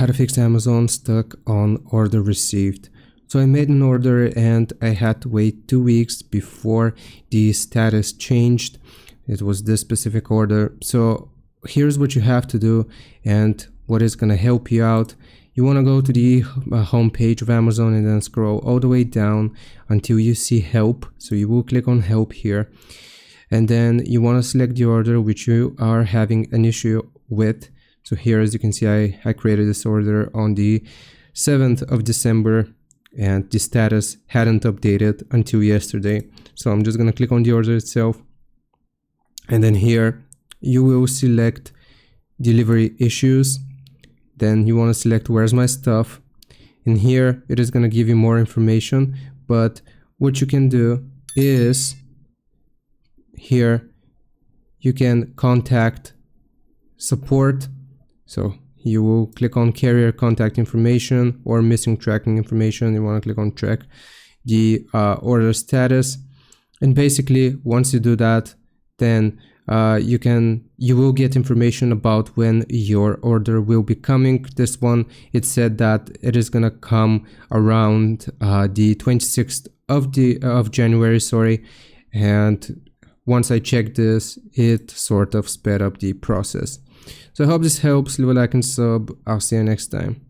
how to fix Amazon stuck on order received. So I made an order and I had to wait 2 weeks before the status changed. It was this specific order. So here's what you have to do and what is going to help you out. You want to go to the home page of Amazon and then scroll all the way down until you see help. So you will click on help here. And then you want to select the order which you are having an issue with. So here, as you can see, I created this order on the 7th of December and the status hadn't updated until yesterday. So I'm just going to click on the order itself. And then here you will select delivery issues. Then you want to select where's my stuff. And here it is going to give you more information. But what you can do is here you can contact support. So you will click on carrier contact information or missing tracking information. You want to click on track the order status. And basically once you do that, then you will get information about when your order will be coming. This one, it said that it is gonna come around the 26th of January, sorry. And once I checked this, it sort of sped up the process. So I hope this helps. Leave a like and sub. I'll see you next time.